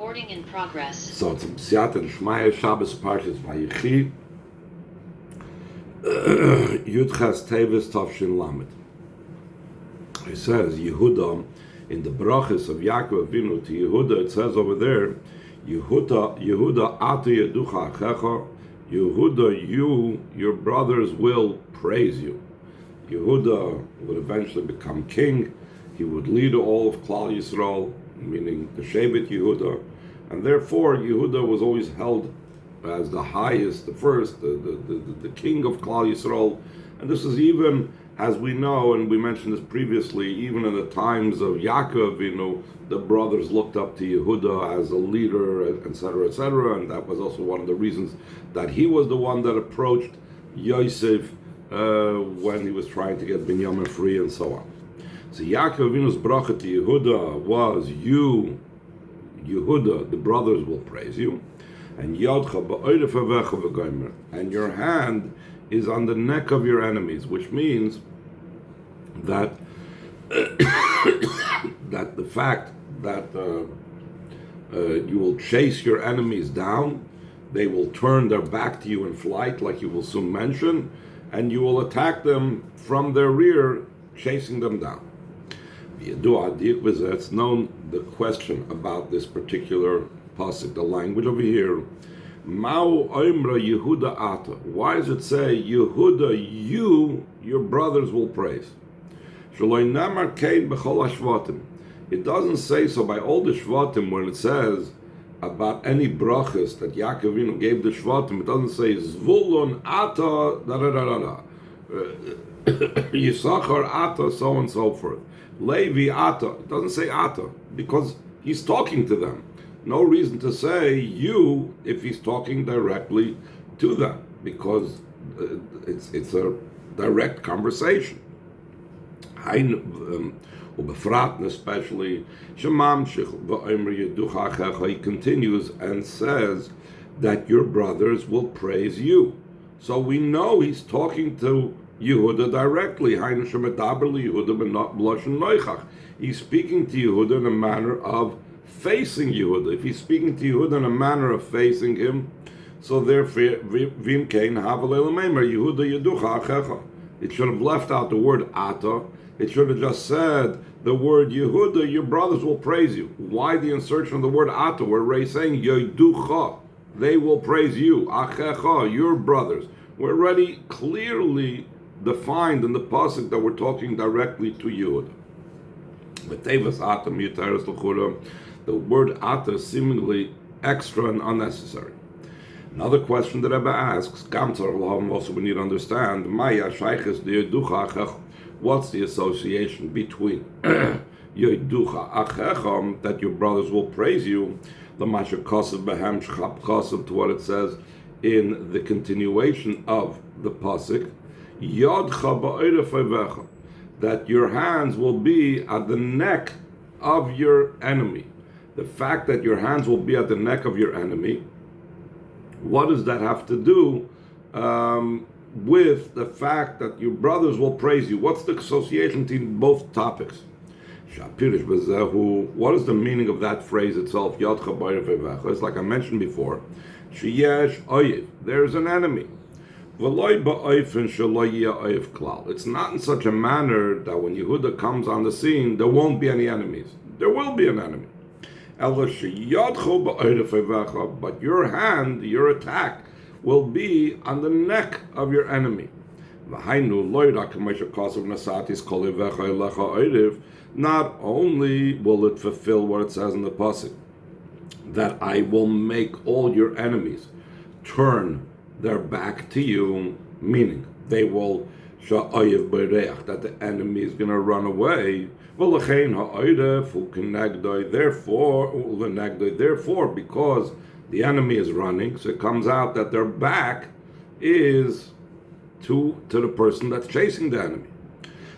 Recording in progress. So it's Siyat and Shmaya Shabbos Parshas Vayechi Yudchas Tevis Tavshin Lamed. It says Yehuda in the brachas of Yaakov Avinu to Yehuda. It says over there, Yehuda Ata Yoducha Achicha. Yehuda, your brothers will praise you. Yehuda would eventually become king. He would lead all of Klal Yisrael, meaning the Shevet Yehuda, and therefore Yehuda was always held as the highest, the first, the king of Klal Yisrael. And this is even, as we know, and we mentioned this previously, even in the times of Yaakov, the brothers looked up to Yehuda as a leader, etc., etc., and that was also one of the reasons that he was the one that approached Yosef when he was trying to get Binyamin free and so on. So Yaakov Avinu's bracha to Yehuda was, Yehuda, the brothers will praise you, and Yodcha ba'oreif avecha v'gomer, and your hand is on the neck of your enemies, which means that that the fact that you will chase your enemies down, they will turn their back to you in flight, like you will soon mention, and you will attack them from their rear, chasing them down. It's known the question about this particular pasuk, the language over here. Ma'u oimra Yehuda ata. Why does it say Yehuda, your brothers will praise? Shaloi namar kein b'chol hashvatim. It doesn't say so by all the shvatim when it says about any brachas that Yaakov Avinu gave the shvatim. It doesn't say Zvulun ata da da da da. Yisachar ata, so on and so forth. Levi ata. It doesn't say ata because he's talking to them. No reason to say you if he's talking directly to them, because it's a direct conversation. Especially he continues and says that your brothers will praise you. So we know he's talking to Yehuda directly. He's speaking to Yehuda in a manner of facing Yehuda. If he's speaking to Yehuda in a manner of facing him, so therefore, Yehuda Yoducha Achicha. It should have left out the word Ata. It should have just said the word Yehuda, your brothers will praise you. Why the insertion of the word Ata? We're saying Yoducha, they will praise you. Achicha, your brothers. We're already clearly defined in the pasuk that we're talking directly to Yehuda. The word ata is seemingly extra and unnecessary. Another question that Rebbe asks, also we need to understand, what's the association between Yoducha Achicha, that your brothers will praise you, to what it says in the continuation of the pasuk, that your hands will be at the neck of your enemy. The fact that your hands will be at the neck of your enemy, what does that have to do with the fact that your brothers will praise you? What's the association between both topics? What is the meaning of that phrase itself? It's like I mentioned before. There's an enemy. It's not in such a manner that when Yehuda comes on the scene, there won't be any enemies. There will be an enemy. But your hand, your attack, will be on the neck of your enemy. Not only will it fulfill what it says in the pasuk, that I will make all your enemies turn their back to you, meaning they will that the enemy is going to run away. Therefore, because the enemy is running, so it comes out that their back is to the person that's chasing the enemy.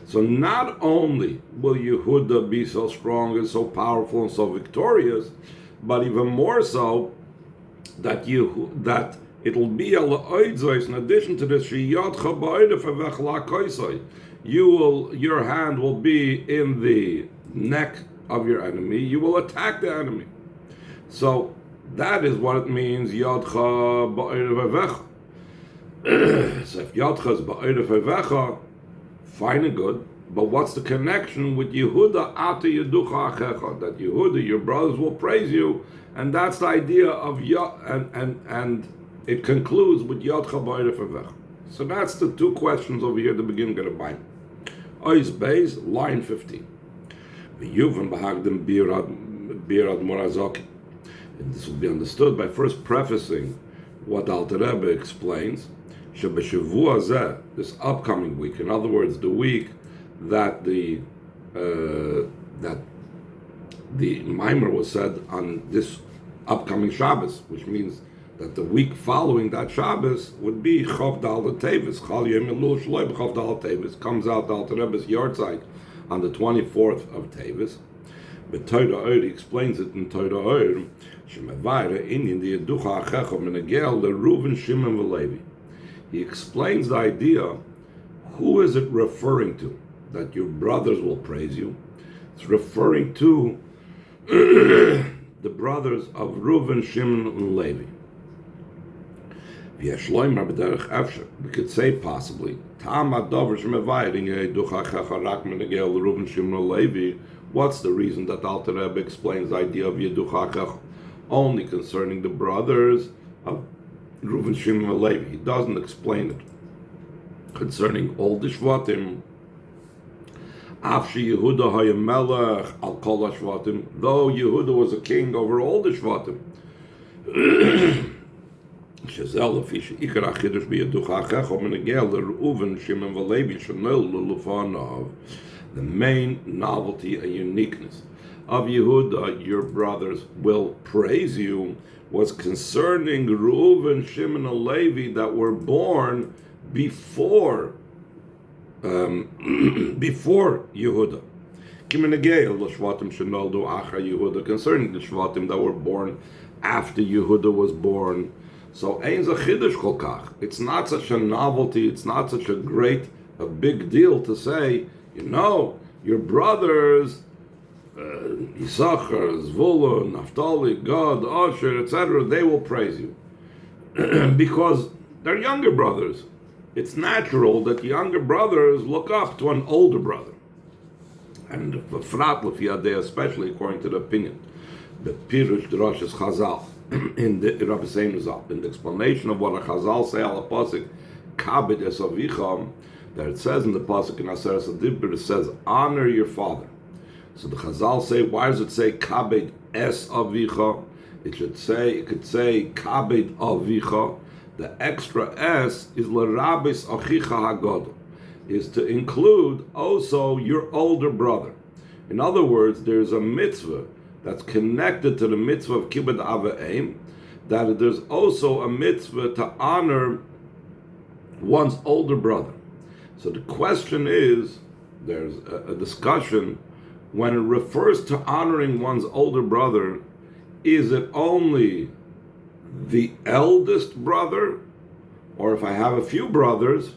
So not only will Yehuda be so strong and so powerful and so victorious, but even more so that it'll be in addition to this, your hand will be in the neck of your enemy. You will attack the enemy. So that is what it means, Yodcha ba'erev avecha. So if Yodcha is ba'erev avecha, fine and good, but what's the connection with Yehuda ata yoducha achicha? That Yehuda, your brothers will praise you, and that's the idea of and it concludes with Yodcha ba'erev avecha. So that's the two questions over here at the beginning of the Bible. Ois Beis, line 15. V'yuvan b'hagdim birad morazaki. And this will be understood by first prefacing what Alter Rebbe explains. Shebeshavua zeh, this upcoming week, in other words, the week that the Maimer was said on this upcoming Shabbos, which means that the week following that Shabbos would be Chav Dal Tevis. Chal Yom Elul Shloi b'Chav Dal Tevis comes out Alter Rebbe's yahrzeit on the 24th of Tevis. But Torah Oir explains it in Torah Oir. Shemavayre Inyan the Yeducha Achecha Menegel the Reuven Shimon v'Levi. He explains the idea. Who is it referring to? That your brothers will praise you. It's referring to the brothers of Reuven, Shimon, and Levi. We could say possibly, what's the reason that Alter Rebbe explains the idea of Yeducha Achecha only concerning the brothers of Reuven, Shimon, and Levi? He doesn't explain it concerning all the Shvatim. Afshi Yehuda hayamelech al kol hashvatim, though Yehuda was a king over all the Shvatim. Shazel afish ikar achidush biyeducha achecha menegel Reuven, Shimon, v'Levi shenol lulufanav. The main novelty and uniqueness of Yehuda, your brothers will praise you, was concerning Reuven, Shimon, and Levi that were born before Yehuda. Concerning the Shvatim that were born after Yehuda was born. So it's not such a novelty, it's not such a big deal to say, your brothers, Yisachar, Zvulun, Naphtali, Gad, Asher, etc., they will praise you. Because they're younger brothers. It's natural that the younger brothers look up to an older brother. And especially according to the opinion. The Pirush Drash's Chazal, in the Rabbi Seinazal, in the explanation of what a Chazal say al pasuk, Kabed es avicha, that it says in the pasuk in Aseres Adibur, it says, honor your father. So the Chazal say, why does it say Kabed es avicha? It could say Kabed avicha. The extra S is l'rabis achicha hagadol, is to include also your older brother. In other words, there's a mitzvah that's connected to the mitzvah of kibbud av v'em, that there's also a mitzvah to honor one's older brother. So the question is, there's a discussion, when it refers to honoring one's older brother, is it only the eldest brother, or if I have a few brothers,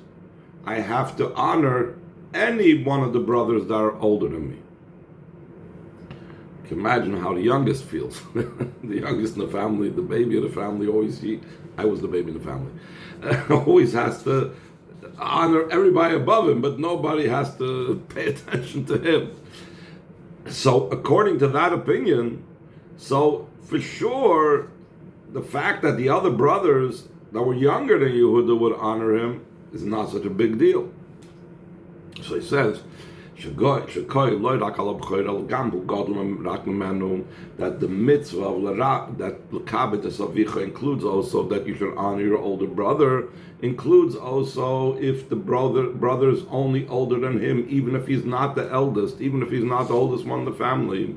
I have to honor any one of the brothers that are older than me? You can imagine how the youngest feels. The youngest in the family, the baby of the family, I was the baby in the family, always has to honor everybody above him, but nobody has to pay attention to him. So according to that opinion, so for sure, the fact that the other brothers that were younger than Yehuda would honor him is not such a big deal. So he says, that the mitzvah of that l'kabed es avicha includes also that you should honor your older brother, includes also if the brother is only older than him, even if he's not the eldest, even if he's not the oldest one in the family.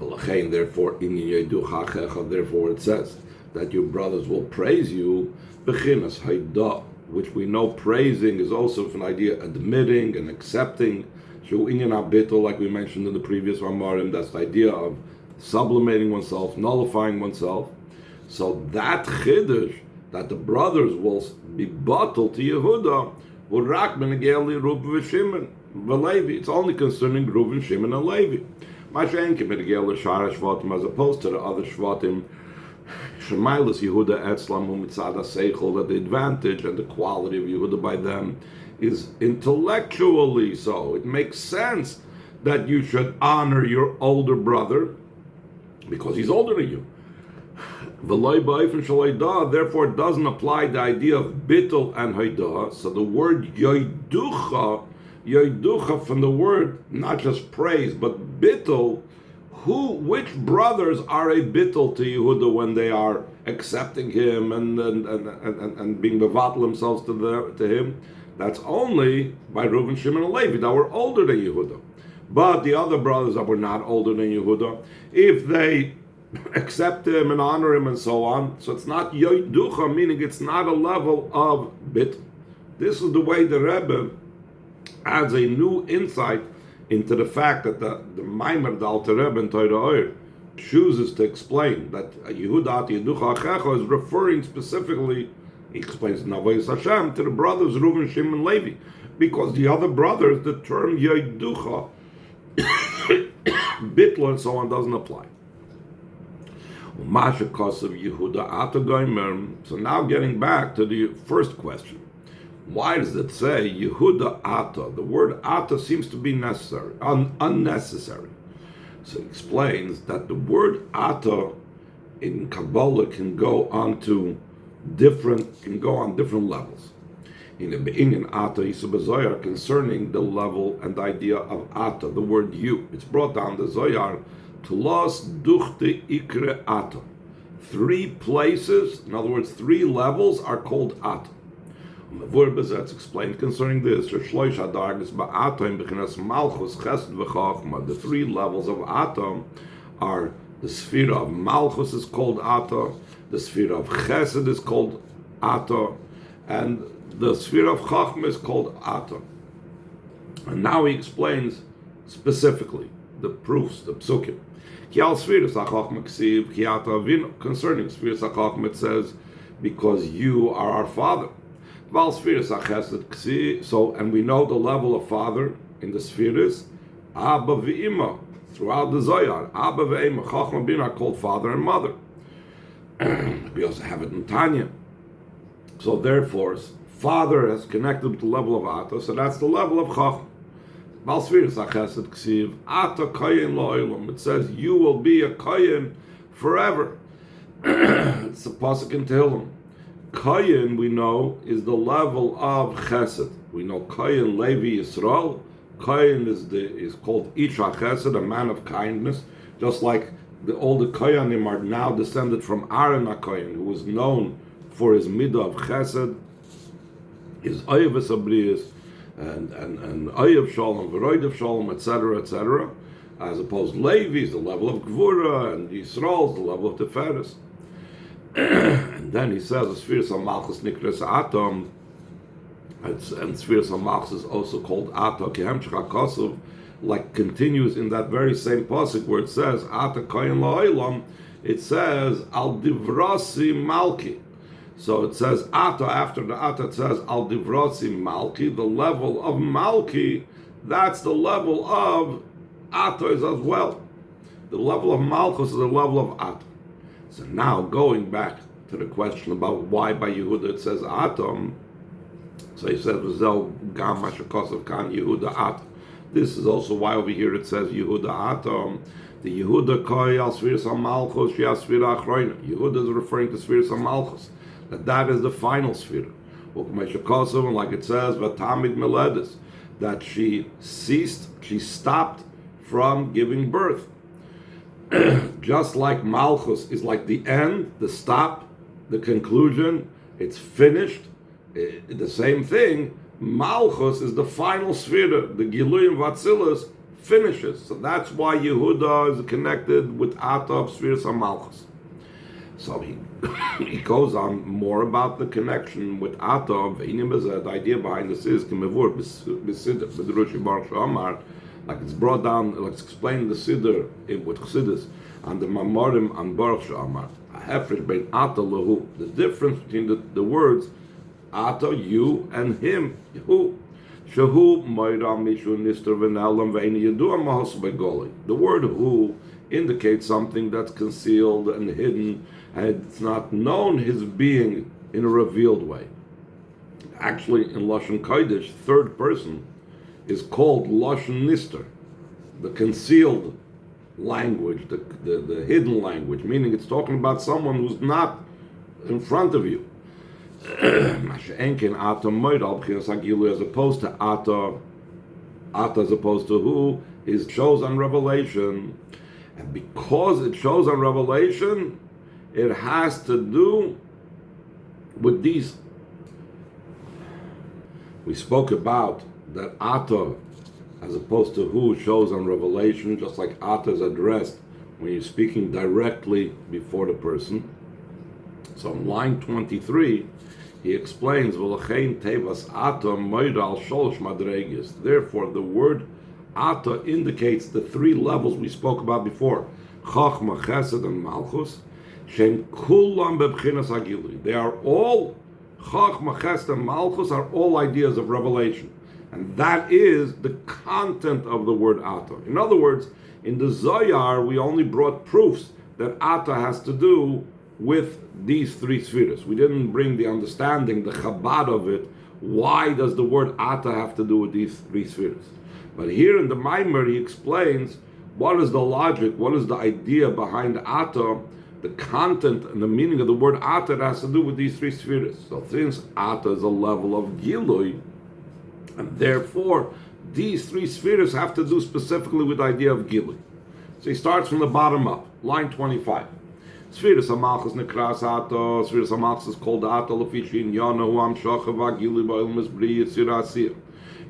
Therefore, it says that your brothers will praise you, which we know praising is also an idea admitting and accepting. Like we mentioned in the previous Ramarim, that's the idea of sublimating oneself, nullifying oneself. So that chiddush, that the brothers will be bottled to Yehuda, will rak ben Reuven Shimon v'Levi. It's only concerning Reuven, Shimon, and Levi. Mashenke Medgel Shara Shvatim, as opposed to the other Shvatim, Shemailas Yehuda Etzlam Mitzad Seichel, that the advantage and the quality of Yehuda by them is intellectually so. It makes sense that you should honor your older brother because he's older than you. Therefore, it doesn't apply the idea of bittul and haidah. So the word yoducha from the word not just praise but bittul. Which brothers are a bittul to Yehuda when they are accepting him and being mevatel themselves to him? That's only by Reuven, Shimon, and Levi that were older than Yehuda. But the other brothers that were not older than Yehuda, if they accept him and honor him and so on, so it's not yoducha, meaning it's not a level of bit. This is the way the Rebbe adds a new insight into the fact that the Maimer, the Alter Rebbe in Torah Oyer, chooses to explain that Yehuda Yoducha Achicha is referring specifically, he explains Navayis Hashem, to the brothers Reuven, Shimon, and Levi, because the other brothers, the term Yoducha, Bitla, and so on doesn't apply. So now getting back to the first question. Why does it say Yehuda Ata? The word Ata seems to be necessary, unnecessary. So he explains that the word Ata in Kabbalah can go on different levels. In the beginning, Ata Yisub Zoyar concerning the level and the idea of Ata, the word you. It's brought down the Zoyar to Los Duchte Ikre Ata. 3 places, in other words, 3 levels are called Ata. That's explained concerning this. The 3 levels of Atom are the sphere of Malchus is called Ata, the sphere of Chesed is called Ata, and the sphere of Chachma is called Ata. And now he explains specifically the proofs, the psukim. Concerning sphere Chachma, it says, because you are our father. So, and we know the level of father in the spheres, Abba v'Ima, throughout the Zohar, Abba v'Ima, Chachma bin are called father and mother. We also have it in Tanya. So therefore, father has connected with the level of Ata, so that's the level of Chachma. It says, you will be a Kohen forever. It's a pasuk in Tehillim. Kohen, we know, is the level of Chesed. We know Kohen Levi Yisrael. Kohen is called Isha Chesed, a man of kindness. Just like all the Kohanim are now descended from Aaron HaKohen, who was known for his midah of Chesed, his Oyev Esabrius, and Oyev Shalom, Veroidev Shalom, etc., etc. As opposed to Levi is the level of Gvura, and Yisrael is the level of Teferes. And then he says, the Spheres of Malchus Nikras Atom, and Spheres of Malchus is also called Ata, Kehemshach HaKosov, like continues in that very same pasuk where it says, Ata Kohen La'olam, it says, Al Divrasi Malki. So it says, Ata, after the Ata, it says, Al Divrasi Malki, the level of Malki, that's the level of Ata as well. The level of Malchus is the level of Ata. So now going back to the question about why by Yehuda it says Atom, so he says Gam Mashakosov Kan Yehuda Atom. This is also why over here it says Yehuda Atom. The Yehuda Koi Al Sfiras Malchus Shia Sfira Achroina. Yehuda is referring to Sfiras Malchus. That is the final sphere. And like it says, Vatamid Meledis, that she stopped from giving birth. Just like Malchus is like the end, the stop, the conclusion, it's finished. The same thing, Malchus is the final sphere, the Giluyim Vatsilas finishes. So that's why Yehuda is connected with Ata, spheres of Malchus. So he goes on more about the connection with Ata. The idea behind this is like it's brought down, like it's explained in the Siddur with Chassidus and the Mamorim and Baruch Shamar. Hefresh bein Ata lehu. The difference between the words Ata, you, and him, who. Shehu Moira Mishu Nister Venelam Veini Yadua Mahos Begoli. The word who indicates something that's concealed and hidden, and it's not known his being in a revealed way. Actually, in Lashon Kodesh, third person is called Lashon Nister, the concealed language, the hidden language, meaning it's talking about someone who's not in front of you. As opposed to Ata as opposed to who is shows on revelation, and because it shows on revelation, it has to do with these. We spoke about that Ata as opposed to who shows on revelation, just like Ata is addressed when you're speaking directly before the person. So in line 23, he explains, therefore the word Ata indicates the three levels we spoke about before. Chachma, Chesed, and Malchus. They are all, Chachma, Chesed, and Malchus are all ideas of revelation. And that is the content of the word Ata. In other words, in the Zohar, we only brought proofs that Ata has to do with these three spheres. We didn't bring the understanding, the Chabad of it. Why does the word Ata have to do with these three spheres? But here in the Maimer, he explains what is the logic, what is the idea behind Ata, the content and the meaning of the word Ata that has to do with these three spheres. So since Ata is a level of Gilui, and therefore these three spheres have to do specifically with the idea of Gilui. So he starts from the bottom up, line 25. Spheres HaMalchus Nekras Ata, Spheres HaMalchus is called Ata, Lefishin Yanahu Amshacha Vagili Ba'ilmas Bri Yitzir Asir.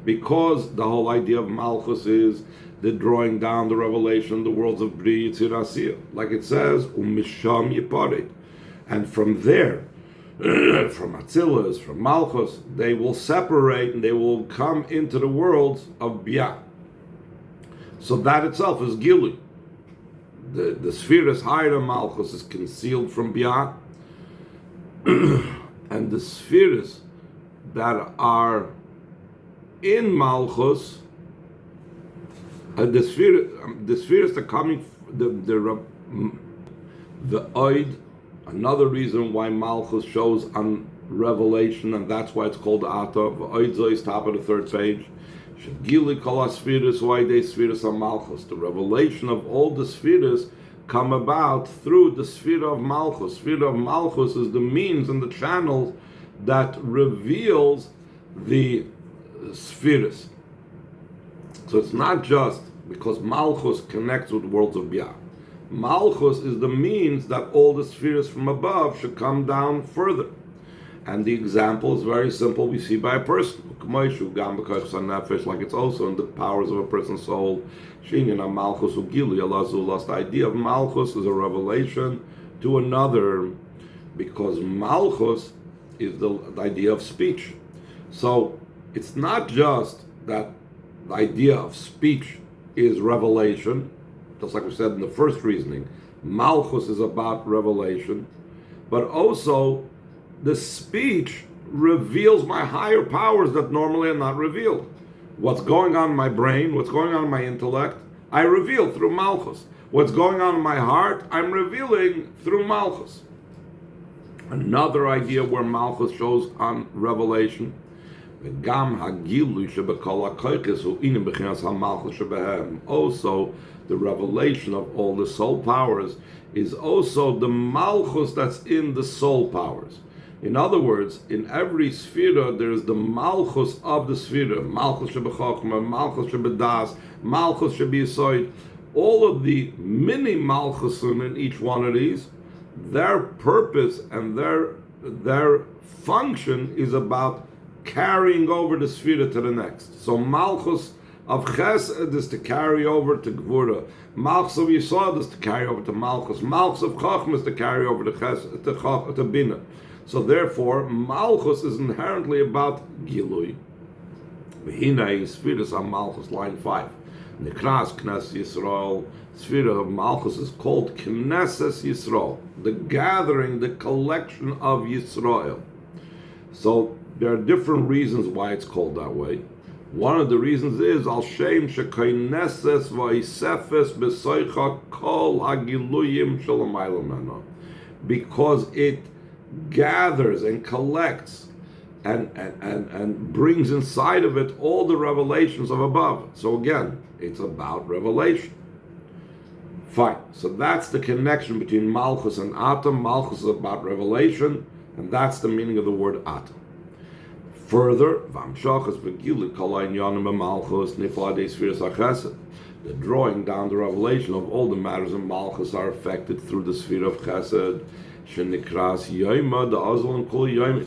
Because the whole idea of Malchus is the drawing down the revelation, the worlds of Bri Yitzir Asir. Like it says, Misham Yiparet. And from there, from Atzilas, from Malchus, they will separate and they will come into the worlds of Bia. So that itself is Gili. The sphere is higher than Malchus, is concealed from Bia. And the spheres that are in Malchus, the spheres that are coming, the Oid. Another reason why Malchus shows on revelation, and that's why it's called Ata. Oidzo is top of the third page. Shagili kol spheres, why they spheres are Malchus. The revelation of all the spheres come about through the sphere of Malchus. Sphere of Malchus is the means and the channel that reveals the spheres. So it's not just because Malchus connects with the worlds of Bia. Malchus is the means that all the spheres from above should come down further. And the example is very simple. We see by a person, like it's also in the powers of a person's soul. The idea of Malchus is a revelation to another, because Malchus is the idea of speech. So it's not just that the idea of speech is revelation, just like we said in the first reasoning. Malchus is about revelation, but also the speech reveals my higher powers that normally are not revealed. What's going on in my brain, what's going on in my intellect, I reveal through Malchus. What's going on in my heart, I'm revealing through Malchus. Another idea where Malchus shows on revelation, also the revelation of all the soul powers is also the Malchus that's in the soul powers. In other words, in every sphere there is the Malchus of the sphere. Malchus shebechochma, Malchus shebedas, Malchus shebeyisoid. All of the mini Malchusim in each one of these, their purpose and their function is about carrying over the sphere to the next. So Malchus of Chesed is to carry over to Gvura. Malchus of Yisod is to carry over to Malchus. Malchus of Chachma is to carry over to Chesed, to Bina. So therefore, Malchus is inherently about Gilui. V'hinei Spheres of Malchus, line 5. Nikras Knesset Yisrael. Sphere of Malchus is called Knesset Yisrael, the gathering, the collection of Yisrael. So there are different reasons why it's called that way. One of the reasons is al shem shekaineses va'isefes b'soicha kol hagiluyim shalamayla meno, because it gathers and collects and brings inside of it all the revelations of above. So again, it's about revelation. Fine. So that's the connection between Malchus and Atom. Malchus is about revelation, and that's the meaning of the word Atom. Further, the drawing down the revelation of all the matters in Malchus are affected through the sphere of Chesed.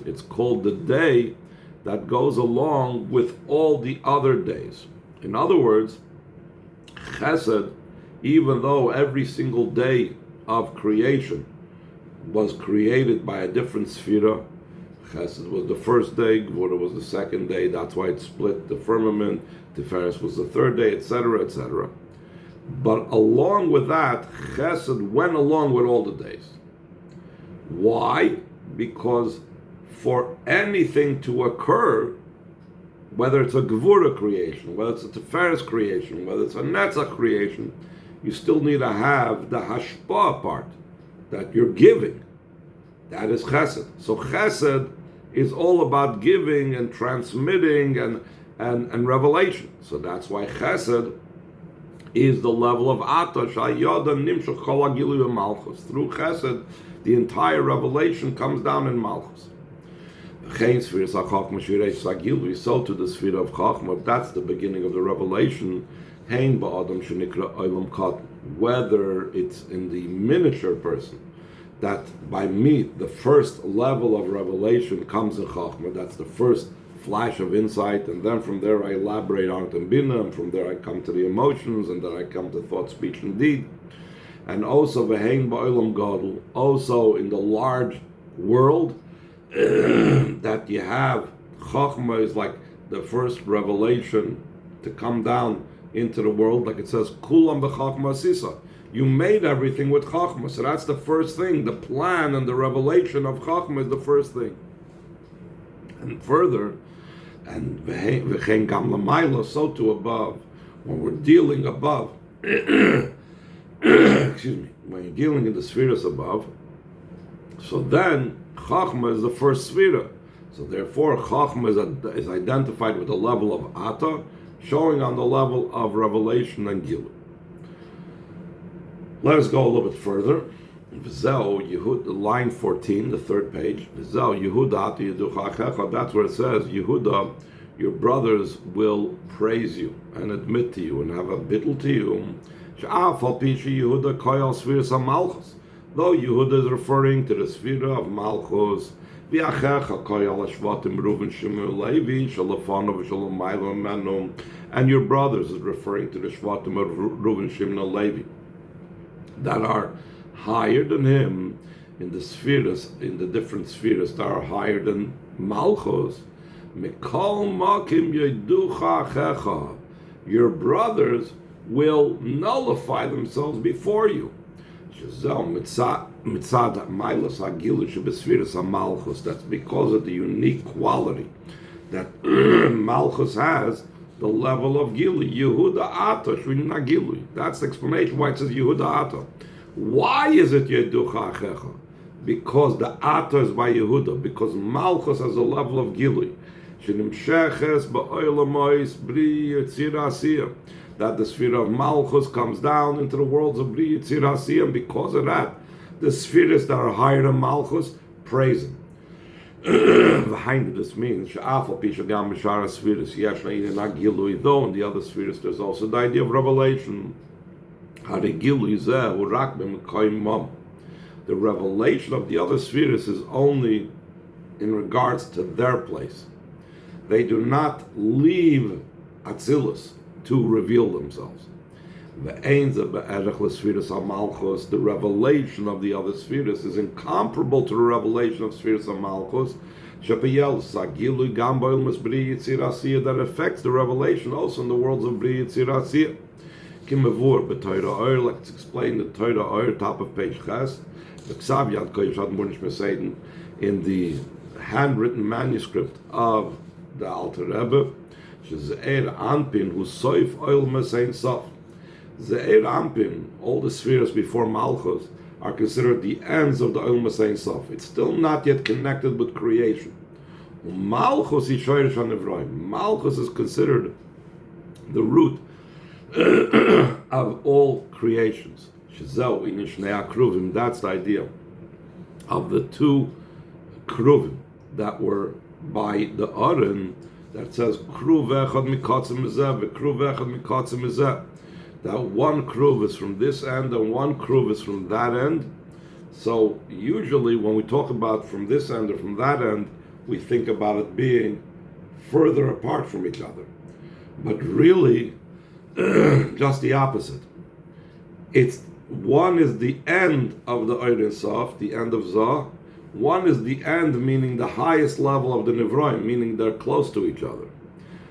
It's called the day that goes along with all the other days. In other words, Chesed, even though every single day of creation was created by a different sphere, Chesed was the first day, Gvura was the second day, that's why it split the firmament, Tiferes was the third day, etc., etc. But along with that, Chesed went along with all the days. Why? Because for anything to occur, whether it's a Gvura creation, whether it's a Tiferes creation, whether it's a Netzach creation, you still need to have the Hashpah part that you're giving. That is Chesed. So Chesed is all about giving and transmitting and revelation. So that's why Chesed is the level of Ata Shayoda Nimshach Kol HaGilui Malchus. Through Chesed, the entire revelation comes down in Malchus. So to the sphere of Chachma, that's the beginning of the revelation. Whether it's in the miniature person, that by me, the first level of revelation comes in Chachma, that's the first flash of insight, and then from there I elaborate on it in Bina, and from there I come to the emotions, and then I come to thought, speech, and deed. And also V'hein Ba'olam Gadol, also in the large world, that you have, Chachma is like the first revelation to come down into the world, like it says, Kulam b'Chachma Sisa. You made everything with Chachma, so that's the first thing. The plan and the revelation of Chachma is the first thing. And further, and V'chein Gam L'mayla, so to above, when we're dealing above, excuse me, when you're dealing in the spheres above, so then Chachma is the first sphere. So therefore, Chachma is identified with the level of Ata, showing on the level of revelation and Gilui. Let us go a little bit further. V'zeu Yehuda, line 14, the third page. V'zeu Yehuda יודוך אחיך. That's where it says, Yehuda, your brothers will praise you and admit to you and have a bittul to you. She'af al pi sheYehuda koyal spheres HaMalchus. Though Yehuda is referring to the sphere of Malchus, v'achicha koyal hashvatim Reuven Shimon Levi shalafanav shalamayla menu, and your brothers is referring to the shvatim of Reuven Shimon Levi that are higher than him in the spheres, in the different spheres that are higher than Malchus. Mikol makim יודוך אחיך. Your brothers will nullify themselves before you. That's because of the unique quality that Malchus has, the level of Gilui. Yehuda Ata Shvina Gilui. That's the explanation why it says Yehuda Ata. Why is it יודוך אחיך? Because the Ata is by Yehuda, because Malchus has a level of Gilui. That the sphere of Malchus comes down into the worlds of Bri Yitzir Asiyah, and because of that, the spheres that are higher than Malchus praise him. Behind this means, though in the other spheres there's also the idea of revelation. The revelation of the other spheres is only in regards to their place. They do not leave Atzilus to reveal themselves. The revelation of the other spheres is incomparable to the revelation of spheres of Malchus. That affects the revelation also in the worlds of Bri Yitzir Asiyah. Let's explain the Torah Oyer, top of page Ches. In the handwritten manuscript of the Alter Rebbe, Sheze'er Anpin, who soif oil mesein sof. Ze'er Anpin, all the spheres before Malchus, are considered the ends of the oil mesein sof. It's still not yet connected with creation. Malchus is shoyrish hanevroim. Malchus is considered the root of all creations. Shezeu in Shnei Kruvim. That's the idea of the two Kruvim that were by the Aaron, that says Kruv echad mikatzim mizeh, v'kruv echad mikatzim mizeh. That one Kruv is from this end and one Kruv is from that end. So usually when we talk about from this end or from that end, we think about it being further apart from each other. But really, just the opposite. It's one is the end of the Ein Sof, the end of Zah. One is the end, meaning the highest level of the Nevroim, meaning they're close to each other.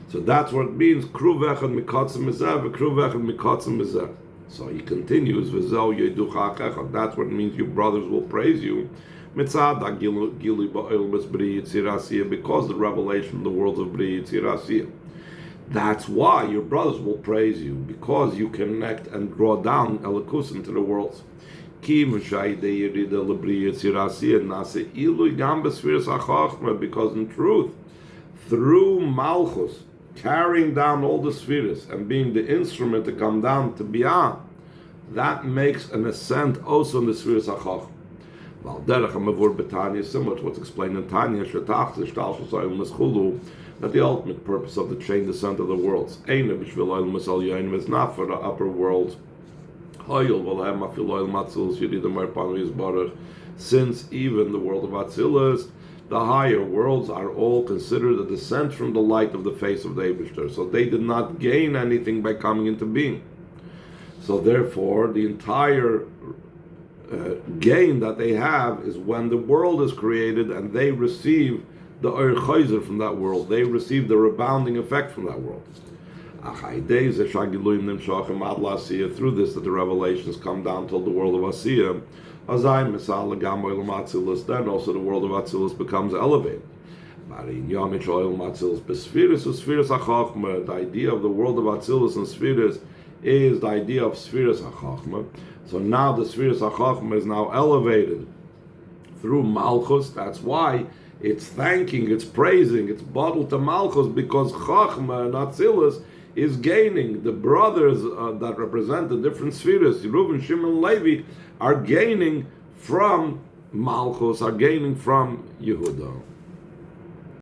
So that's what it means. Kruv echad mikatzim mizeh, v'kruv echad mikatzim mizeh. So he continues, v'zeu יודוך אחיך. That's what it means. Your brothers will praise you. Mitzad hagilui ba'olmas b'ri yitzir asiyah, because the revelation of the world of b'ri yitzir asiyah. That's why your brothers will praise you, because you connect and draw down Elikus into the worlds. Because in truth, through Malchus, carrying down all the spheres and being the instrument to come down to Biyah, that makes an ascent also in the spheres HaChach. Similar to what's explained in Tanya, that the ultimate purpose of the chain descent of the worlds is not for the upper worlds, since even the world of Atzilus, the higher worlds, are all considered a descent from the light of the face of the Eibishter. So they did not gain anything by coming into being. So therefore, the entire gain that they have is when the world is created and they receive the Oyer Chayzer from that world. They receive the rebounding effect from that world. Through this, that the revelations come down till the world of Asiyah, then also the world of Atzilus becomes elevated. The idea of the world of Atzilus and Spheres is the idea of Spheres HaChachma. So now the Spheres HaChachma is now elevated through Malchus. That's why it's thanking, it's praising, it's bottled to Malchus, because Chachma and Atzilus is gaining. The brothers that represent the different spheres, Reuven, Shimon, Levi, are gaining from Malchus, are gaining from Yehuda.